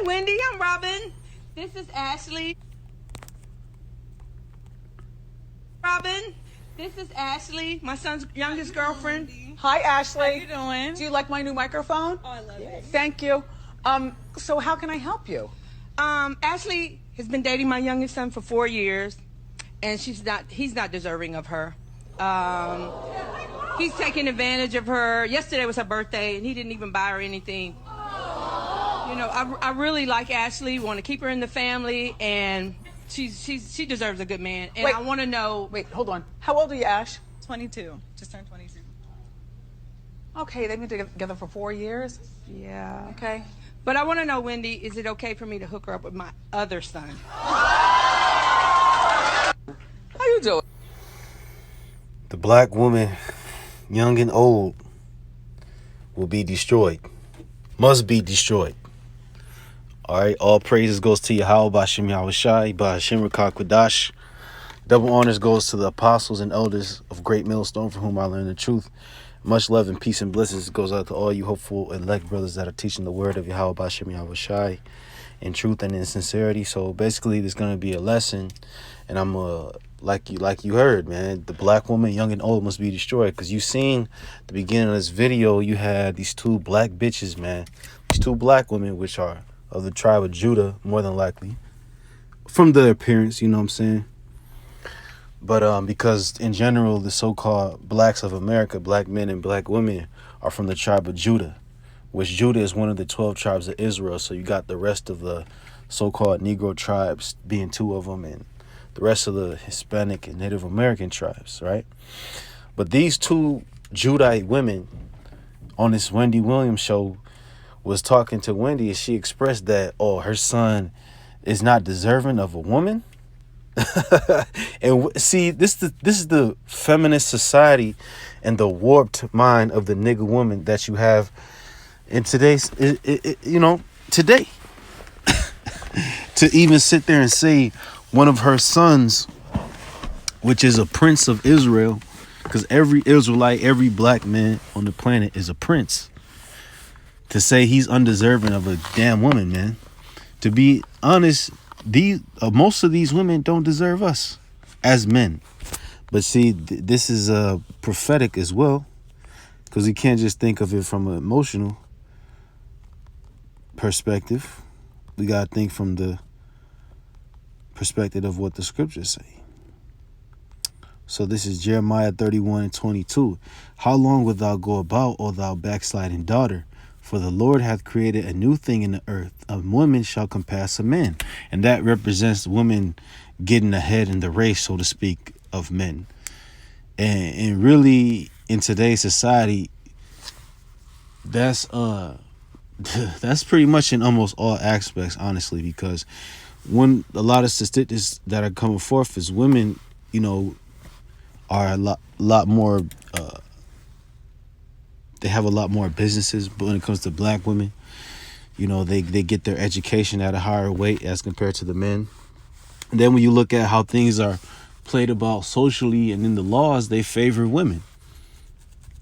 Wendy, I'm Robin. This is Ashley. Robin, this is Ashley, my son's youngest girlfriend. Hi, Ashley. How you doing? Do you like my new microphone? Oh, I love it. Thank you. So how can I help you? Ashley has been dating my youngest son for 4 years, and he's not deserving of her. He's taking advantage of her. Yesterday was her birthday, and he didn't even buy her anything. You know, I really like Ashley, want to keep her in the family, and she deserves a good man. And Wait. I want to know. Wait, hold on. How old are you, Ash? 22. Just turned 22. Okay, they've been together for 4 years. Yeah. Okay. But I want to know, Wendy, is it okay for me to hook her up with my other son? How you doing? The black woman, young and old, will be destroyed. Must be destroyed. All right, all praises goes to Yahweh, Ba'Shem Yahushai, Ba'Shem Rakakwadash. Double honors goes to the apostles and elders of Great Millstone, for whom I learned the truth. Much love and peace and blessings goes out to all you hopeful elect brothers that are teaching the word of Yahweh, Ba'Shem Yahushai, in truth and in sincerity. So basically, there's gonna be a lesson, and I'm like you heard, man. The black woman, young and old, must be destroyed. Because you seen the beginning of this video, you had these two black bitches, man. These two black women, which are of the tribe of Judah, more than likely, from their appearance, you know what I'm saying? But because in general, the so-called blacks of America, black men and black women, are from the tribe of Judah, which Judah is one of the 12 tribes of Israel. So you got the rest of the so-called Negro tribes being two of them, and the rest of the Hispanic and Native American tribes, right? But these two Judite women on this Wendy Williams show was talking to Wendy, and she expressed that, oh, her son is not deserving of a woman. And see, this is the feminist society and the warped mind of the nigga woman that you have in today's, today. To even sit there and say one of her sons, which is a prince of Israel, because every Israelite, every black man on the planet is a prince. To say he's undeserving of a damn woman, man. To be honest, most of these women don't deserve us as men. But see, this is prophetic as well, because you can't just think of it from an emotional perspective. We gotta think from the perspective of what the scriptures say. So this is Jeremiah 31:22. How long wilt thou go about, O thou backsliding daughter? For the Lord hath created a new thing in the earth. A woman shall compass a man. And that represents women getting ahead in the race, so to speak, of men. And really, in today's society, that's pretty much in almost all aspects, honestly, because when a lot of statistics that are coming forth is women, are a lot more, they have a lot more businesses. But when it comes to black women, they get their education at a higher rate as compared to the men. And then when you look at how things are played about socially and in the laws, they favor women.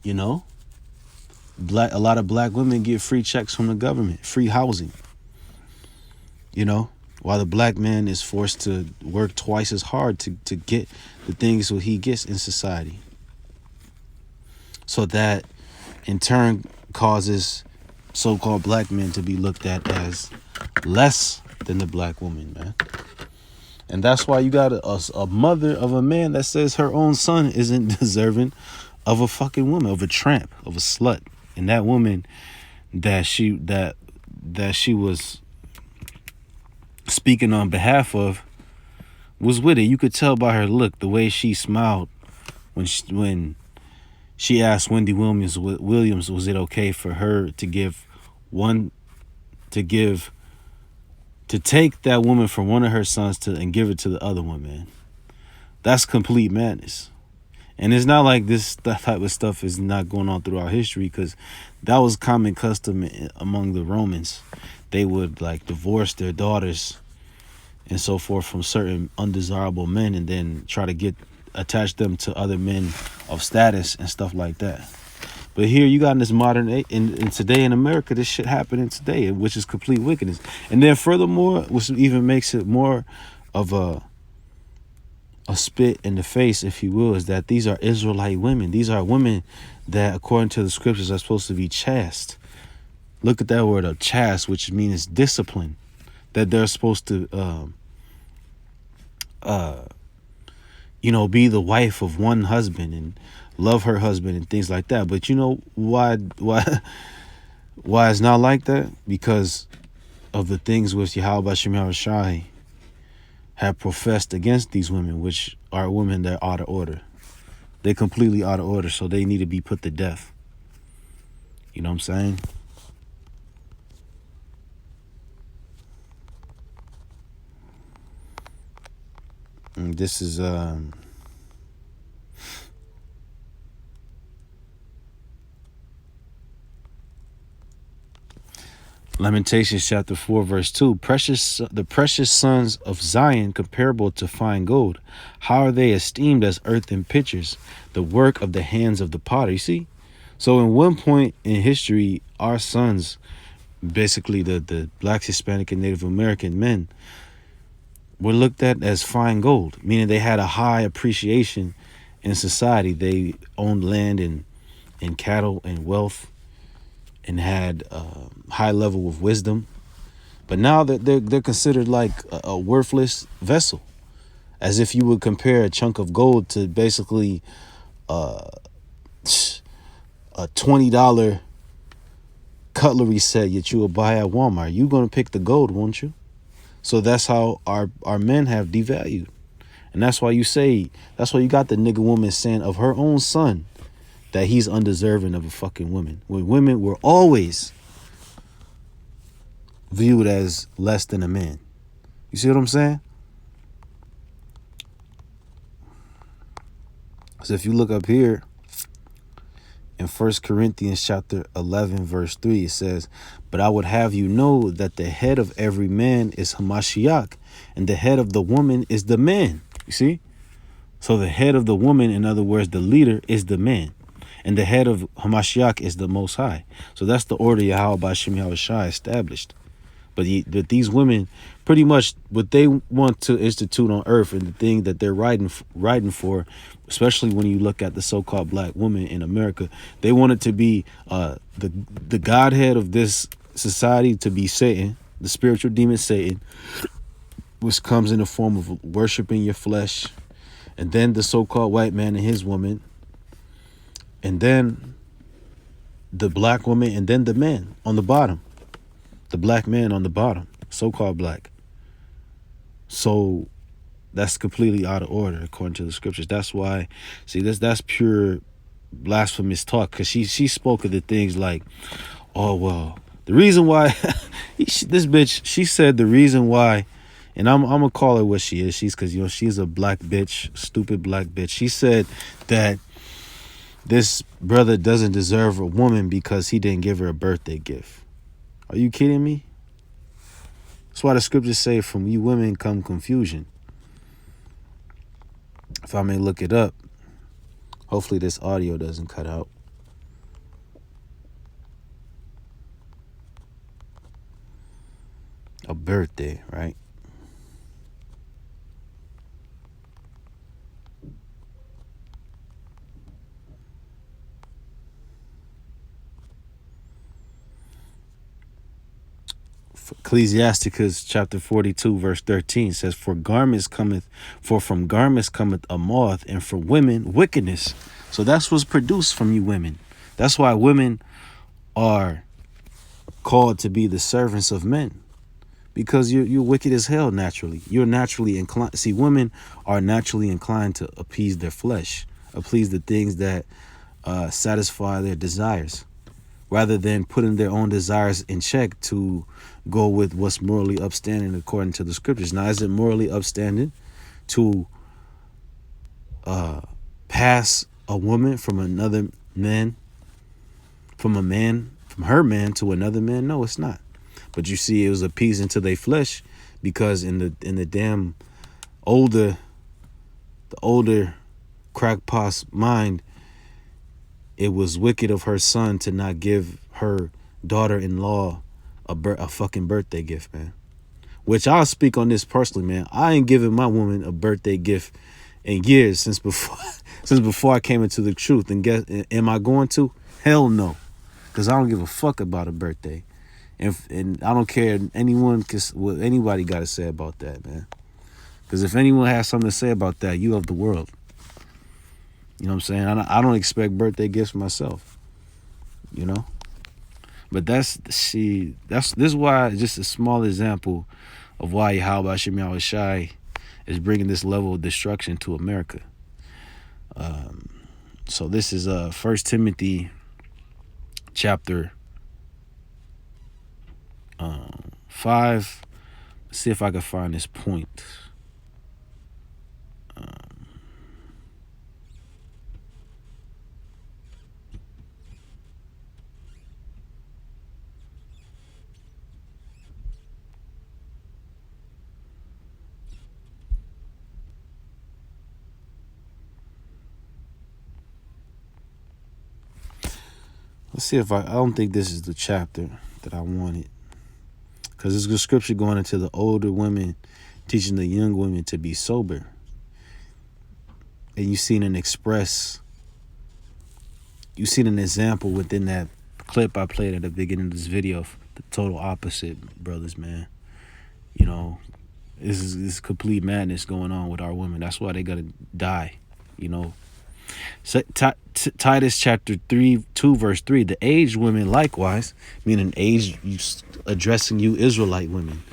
A lot of black women get free checks from the government, free housing. While the black man is forced to work twice as hard to get the things that he gets in society. So that in turn causes so-called black men to be looked at as less than the black woman, man. And that's why you got a mother of a man that says her own son isn't deserving of a fucking woman, of a tramp, of a slut. And that woman that she was speaking on behalf of was with it. You could tell by her look, the way she smiled when she asked Wendy Williams, was it okay for her to take that woman from one of her sons and give it to the other one, man. That's complete madness. And it's not like that type of stuff is not going on throughout history, because that was common custom among the Romans. They would divorce their daughters and so forth from certain undesirable men, and then try to attach them to other men of status and stuff like that. But here you got in this modern in today in America, this shit happening today, which is complete wickedness. And then furthermore, which even makes it more of a spit in the face, if you will, is that these are Israelite women. These are women that, according to the scriptures, are supposed to be chaste. Look at that word of chaste, which means discipline. That they're supposed to, be the wife of one husband and love her husband and things like that. But you know why it's not like that? Because of the things which Yahweh Shem Yahushai have professed against these women, which are women that are out of order. They're completely out of order, so they need to be put to death. You know what I'm saying? And this is Lamentations chapter 4 verse 2. The precious sons of Zion, comparable to fine gold, how are they esteemed as earthen pitchers, the work of the hands of the potter. You see? So in one point in history, our sons, basically the blacks, Hispanic, and Native American men, were looked at as fine gold, meaning they had a high appreciation in society. They owned land and cattle and wealth and had a high level of wisdom. But now that they're considered like a worthless vessel, as if you would compare a chunk of gold to basically a $20 cutlery set that you would buy at Walmart. You're going to pick the gold, won't you? So that's how our men have devalued. And that's why you got the nigga woman saying of her own son that he's undeserving of a fucking woman. When women were always viewed as less than a man. You see what I'm saying? So if you look up here in 1 Corinthians chapter 11, verse 3, it says, but I would have you know that the head of every man is Hamashiach, and the head of the woman is the man. You see? So the head of the woman, in other words, the leader, is the man. And the head of Hamashiach is the Most High. So that's the order Yahweh Shem Yahushai established. But these women, pretty much what they want to institute on earth and the thing that they're writing for, especially when you look at the so-called black woman in America, they want it to be the godhead of this society to be Satan, the spiritual demon Satan, which comes in the form of worshiping your flesh, and then the so-called white man and his woman, and then the black woman, and then the man on the bottom. The black man on the bottom, so-called black. So that's completely out of order according to the scriptures. That's why, see, that's pure blasphemous talk, because she spoke of the things like, oh, well, the reason why, this bitch, she said the reason why, and I'm going to call her what she is. Because, she's a black bitch, stupid black bitch. She said that this brother doesn't deserve a woman because he didn't give her a birthday gift. Are you kidding me? That's why the scriptures say from you women come confusion. If I may look it up, hopefully this audio doesn't cut out. A birthday, right? Ecclesiasticus chapter 42 verse 13 says, for from garments cometh a moth, and for women wickedness. So that's what's produced from you women. That's why women are called to be the servants of men, because you're wicked as hell naturally. You're naturally inclined. See, women are naturally inclined to appease their flesh, appease the things that satisfy their desires, rather than putting their own desires in check to go with what's morally upstanding according to the scriptures. Now, is it morally upstanding to pass a woman from another man, from her man to another man? No, it's not. But you see, it was appeasing to their flesh, because in the damn older crackpot's mind, it was wicked of her son to not give her daughter-in-law a fucking birthday gift, man. Which I'll speak on this personally, man. I ain't giving my woman a birthday gift in years since before I came into the truth. And am I going to? Hell no. Because I don't give a fuck about a birthday. And I don't care what anybody got to say about that, man. Because if anyone has something to say about that, you of the world. You know what I'm saying? I don't expect birthday gifts myself. You know? But this is why, just a small example of why Yahweh Hashem Yahushai is bringing this level of destruction to America. So this is 1 Timothy chapter 5. Let's see if I can find this point. Let's see if I don't think this is the chapter that I wanted. Because there's a scripture going into the older women, teaching the young women to be sober. And you've seen an example within that clip I played at the beginning of this video. The total opposite, brothers, man. You know, this is complete madness going on with our women. That's why they gotta die, you know. So, Titus chapter 2 verse 3, the aged women likewise, meaning aged, addressing you Israelite women,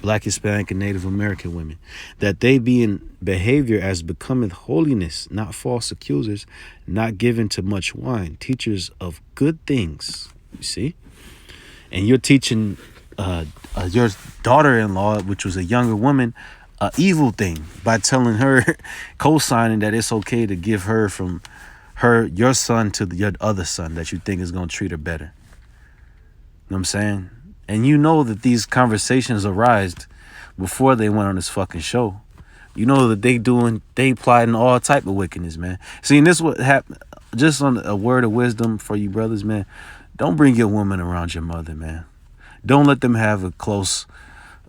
Black, Hispanic, and Native American women, that they be in behavior as becometh holiness, not false accusers, not given to much wine, teachers of good things. You see? And you're teaching your daughter-in-law, which was a younger woman, an evil thing by telling her, co-signing that it's okay to give her from your son to your other son that you think is going to treat her better. You know what I'm saying? And you know that these conversations arise before they went on this fucking show. You know that they plotting all type of wickedness, man. See, and this what happened. Just on a word of wisdom for you brothers, man. Don't bring your woman around your mother, man. Don't let them have a close,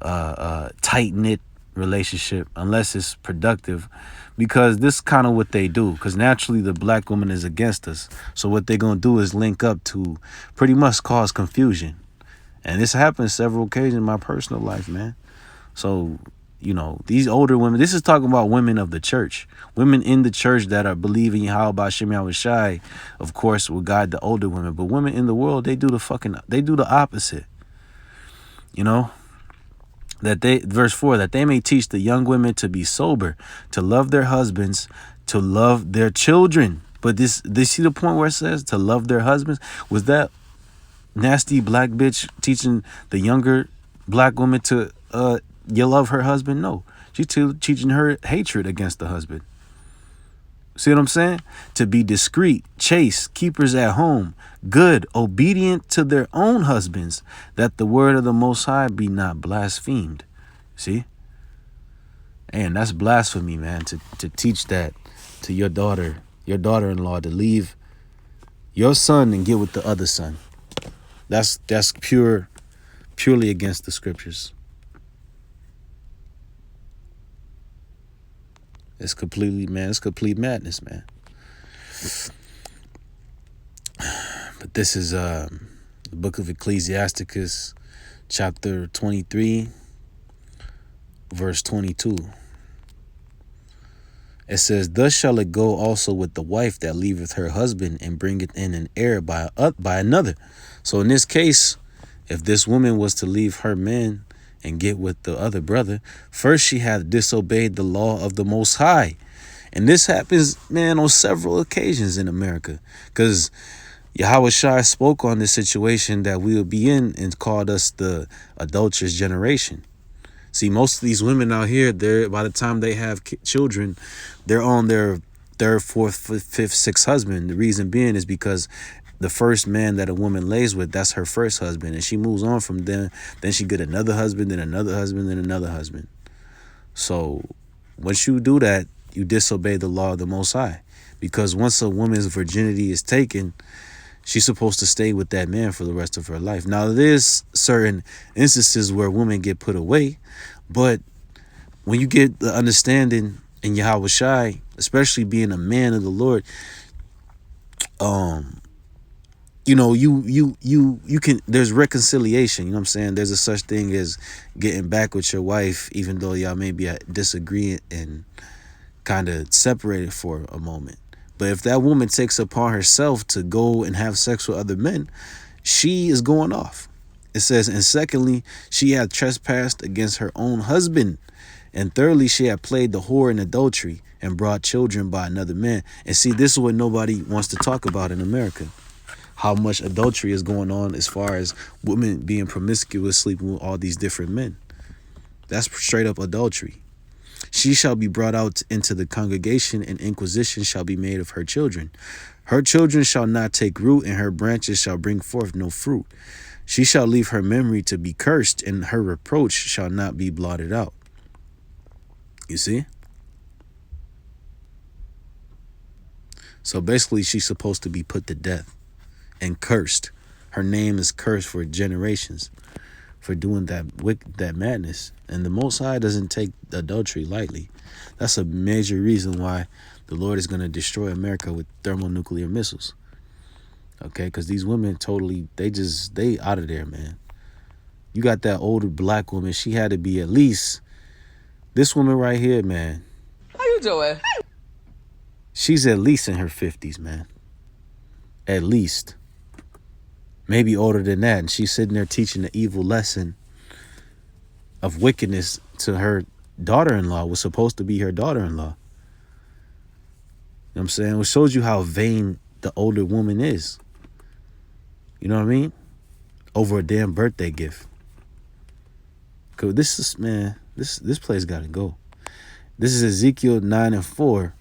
tight-knit relationship unless it's productive, because this is kind of what they do, because naturally the black woman is against us. So what they're going to do is link up to pretty much cause confusion. And this happened several occasions in my personal life, man. So, you know, these older women, this is talking about women of the church, women in the church that are believing Yahweh Hashem Yahushai, of course, will guide the older women. But women in the world, they do the opposite. You know, verse 4, that they may teach the young women to be sober, to love their husbands, to love their children. But they see the point where it says to love their husbands? Was that nasty black bitch teaching the younger black woman to you love her husband? No, she's teaching her hatred against the husband. See what I'm saying? To be discreet, chaste, keepers at home, good, obedient to their own husbands, that the word of the Most High be not blasphemed. See? And that's blasphemy, man, to teach that to your daughter-in-law, to leave your son and get with the other son. That's purely against the scriptures. It's complete madness, man. But this is the book of Ecclesiasticus, chapter 23, verse 22. It says, thus shall it go also with the wife that leaveth her husband and bringeth in an heir by another. So in this case, if this woman was to leave her man and get with the other brother, first she hath disobeyed the law of the Most High. And this happens, man, on several occasions in America, because Yahweh Shai spoke on this situation that we would be in and called us the adulterous generation. See, most of these women out here, by the time they have children, they're on their third, fourth, fifth, sixth husband. The reason being is because the first man that a woman lays with, that's her first husband. And she moves on from then she get another husband, then another husband, then another husband. So once you do that, you disobey the law of the Most High. because once a woman's virginity is taken, she's supposed to stay with that man for the rest of her life. Now, there's certain instances where women get put away, but when you get the understanding in Yahweh Shai, especially being a man of the Lord, you know, you can, there's reconciliation, you know what I'm saying? There's a such thing as getting back with your wife, even though y'all may be disagreeing and kind of separated for a moment. But if that woman takes upon herself to go and have sex with other men, she is going off. It says, and secondly, she had trespassed against her own husband. And thirdly, she had played the whore in adultery and brought children by another man. And see, this is what nobody wants to talk about in America. How much adultery is going on as far as women being promiscuous, sleeping with all these different men. That's straight up adultery. She shall be brought out into the congregation, and inquisition shall be made of her children. Her children shall not take root, and her branches shall bring forth no fruit. She shall leave her memory to be cursed, and her reproach shall not be blotted out. You see? So basically, she's supposed to be put to death and cursed. Her name is cursed for generations for doing that madness. And the Most High doesn't take adultery lightly. That's a major reason why the Lord is going to destroy America with thermonuclear missiles. Okay, because these women totally, they out of there, man. You got that older black woman. She had to be at least, this woman right here, man. How you doing? She's at least in her 50s, man. At least. Maybe older than that. And she's sitting there teaching the evil lesson of wickedness to her daughter-in-law, was supposed to be her daughter-in-law. You know what I'm saying? It shows you how vain the older woman is. You know what I mean? Over a damn birthday gift. Cause this is, man, this place gotta go. This is Ezekiel 9:4.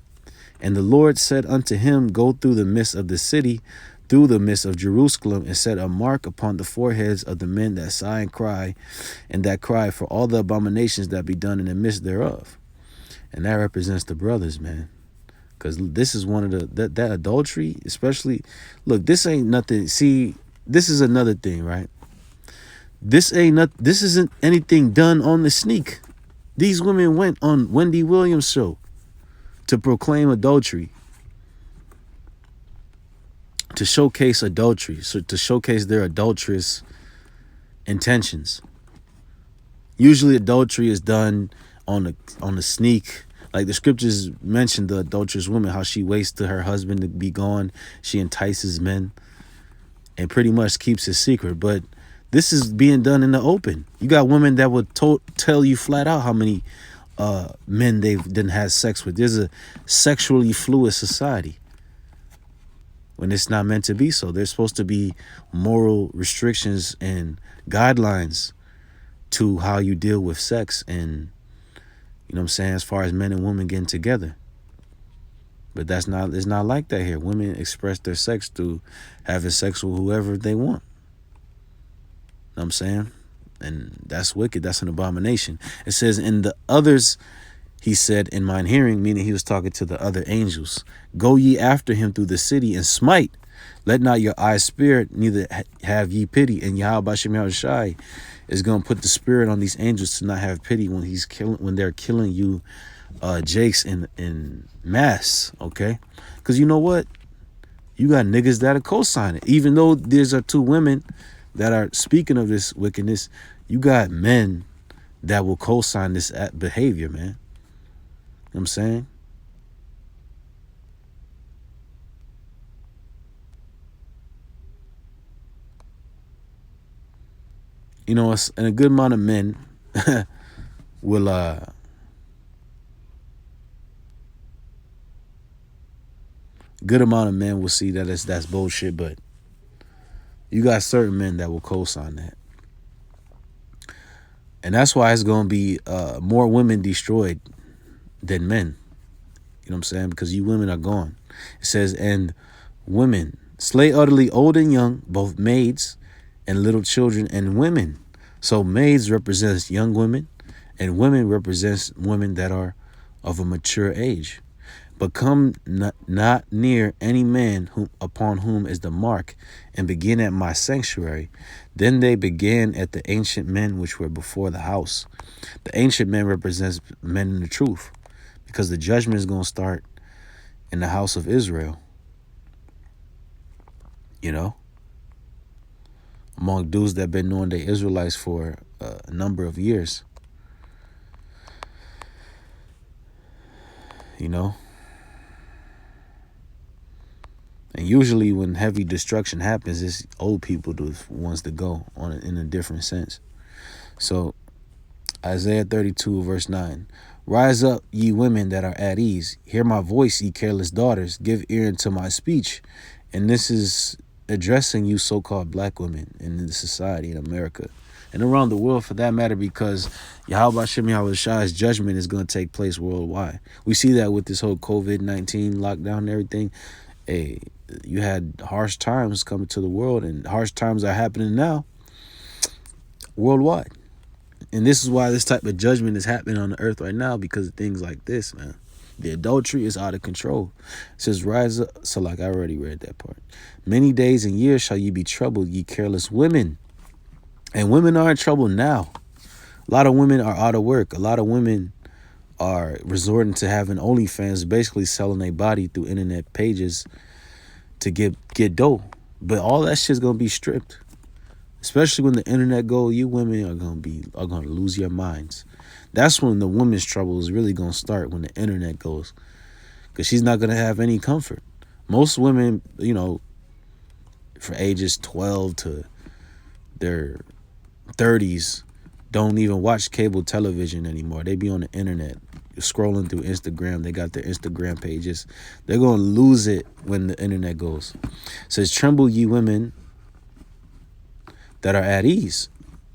And the Lord said unto him, go through the midst of the city, through the midst of Jerusalem, and set a mark upon the foreheads of the men that sigh and that cry for all the abominations that be done in the midst thereof. And that represents the brothers, man. Because this is one of that adultery, especially, look, this ain't nothing. See, this is another thing, right? This isn't anything done on the sneak. These women went on Wendy Williams' show to proclaim adultery, to showcase adultery, so to showcase their adulterous intentions. Usually adultery is done on the sneak. Like the scriptures mention the adulterous woman, how she waits till her husband to be gone. She entices men and pretty much keeps it secret. But this is being done in the open. You got women that would tell you flat out how many men they didn't have sex with. There's a sexually fluid society when it's not meant to be so. There's supposed to be moral restrictions and guidelines to how you deal with sex, and you know what I'm saying, as far as men and women getting together. But it's not like that here. Women express their sex through having sex with whoever they want. You know what I'm saying? And that's wicked. That's an abomination. It says, in the others, he said, in mine hearing, meaning he was talking to the other angels, go ye after him through the city and smite. Let not your eyes spirit, neither have ye pity. And Yahweh Shem Shai is going to put the spirit on these angels to not have pity when they're killing you, Jakes in mass. Okay, because you know what? You got niggas that are co-signing. Even though there's two women that are speaking of this wickedness, you got men that will co-sign this behavior, man. You know what I'm saying? You know, and a good amount of men will good amount of men will see that that's bullshit, but you got certain men that will co-sign that. And that's why it's going to be more women destroyed than men. You know what I'm saying? Because you women are gone. It says, and women slay utterly old and young, both maids and little children and women. So maids represents young women, and women represents women that are of a mature age. But come not near any man upon whom is the mark, and begin at my sanctuary. Then they began at the ancient men which were before the house. The ancient men represents men in the truth, because the judgment is going to start in the house of Israel. You know, among dudes that been knowing the Israelites for a number of years. You know. And usually when heavy destruction happens, it's old people the ones to go on it in a different sense. So Isaiah 32 verse 9. Rise up, ye women that are at ease. Hear my voice, ye careless daughters. Give ear unto my speech. And this is addressing you so-called black women in the society in America and around the world for that matter, because Yahweh Shem Yahweh Shai's judgment is going to take place worldwide. We see that with this whole COVID-19 lockdown and everything. Hey, you had harsh times coming to the world, and harsh times are happening now worldwide. And this is why this type of judgment is happening on the earth right now, because of things like this, man. The adultery is out of control. It says, rise up. So like I already read that part. Many days and years shall ye be troubled, ye careless women. And women are in trouble now. A lot of women are out of work. A lot of women are resorting to having OnlyFans, basically selling their body through internet pages to get dough. But all that shit's gonna be stripped. Especially when the internet go, you women are gonna lose your minds. That's when the woman's trouble is really gonna start, when the internet goes. Because she's not gonna have any comfort. Most women, you know, for ages 12 to their 30s, don't even watch cable television anymore. They be on the internet, scrolling through Instagram. They got their Instagram pages. They're going to lose it when the internet goes. It says, tremble ye women that are at ease.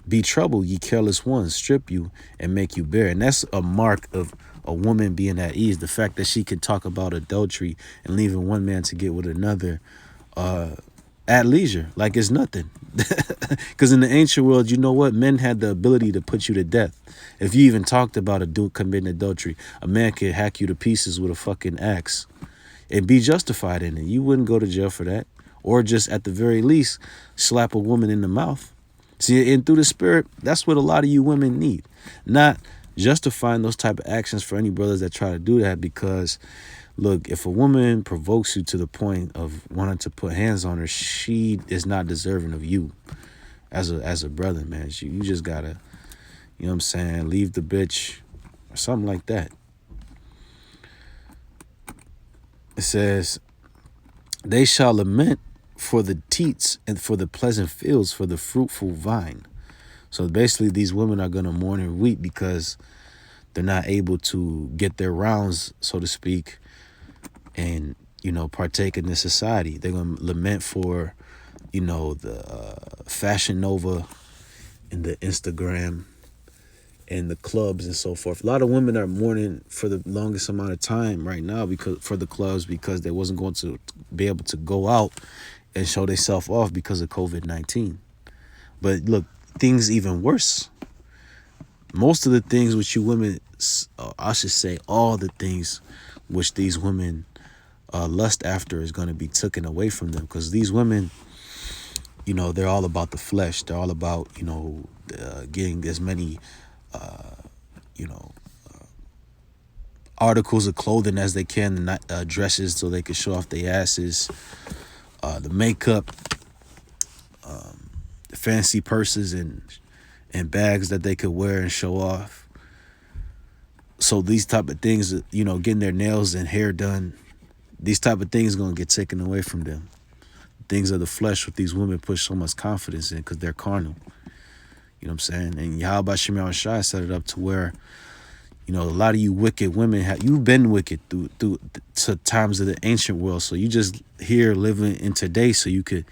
Be troubled, ye careless ones. Strip you and make you bare. And that's a mark of a woman being at ease. The fact that she can talk about adultery and leaving one man to get with another at leisure, like it's nothing. Because in the ancient world, you know what? Men had the ability to put you to death. If you even talked about a dude committing adultery, a man could hack you to pieces with a fucking axe and be justified in it. You wouldn't go to jail for that. Or just at the very least, slap a woman in the mouth. See, and through the spirit, that's what a lot of you women need. Not justifying those type of actions for any brothers that try to do that, because look, if a woman provokes you to the point of wanting to put hands on her, she is not deserving of you as a brother, man. You just gotta, you know what I'm saying, leave the bitch or something like that. It says, they shall lament for the teats and for the pleasant fields, for the fruitful vine. So basically these women are going to mourn and weep because they're not able to get their rounds, so to speak, and, you know, partake in this society. They're going to lament for, you know, the Fashion Nova and the Instagram and the clubs and so forth. A lot of women are mourning for the longest amount of time right now because for the clubs, because they wasn't going to be able to go out and show themselves off because of COVID-19. But look, things even worse. Most of the things which you women, I should say all the things which these women lust after is going to be taken away from them, because these women, you know, they're all about the flesh. They're all about, you know, getting as many, you know, articles of clothing as they can, dresses so they can show off their asses, the makeup, the fancy purses and bags that they could wear and show off. So these type of things, you know, getting their nails and hair done, these type of things going to get taken away from them. Things of the flesh, with these women put so much confidence in because they're carnal. You know what I'm saying? And Yahweh Shemel Shai set it up to where, you know, a lot of you wicked women, you've been wicked through to times of the ancient world. So you just here living in today so you could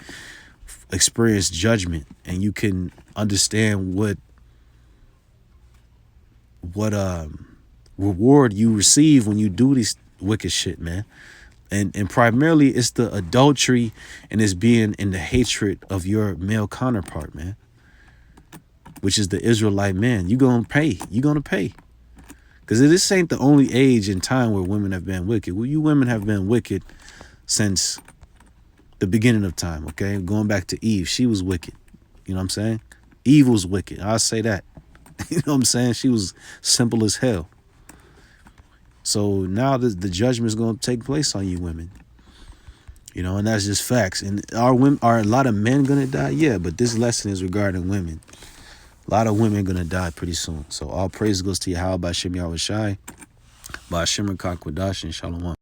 experience judgment and you can understand what reward you receive when you do this wicked shit, man. And primarily it's the adultery and it's being in the hatred of your male counterpart, man, which is the Israelite man. You're going to pay. Because this ain't the only age and time where women have been wicked. Well, you women have been wicked since the beginning of time, okay? Going back to Eve, she was wicked. You know what I'm saying? Eve was wicked. I'll say that. You know what I'm saying? She was simple as hell. So now the judgment is going to take place on you women. You know, and that's just facts. And are a lot of men going to die? Yeah, but this lesson is regarding women. A lot of women are going to die pretty soon. So all praise goes to Yahweh by Shem Yahweh Shai, by Shimmer Kakwadash, and Shalom.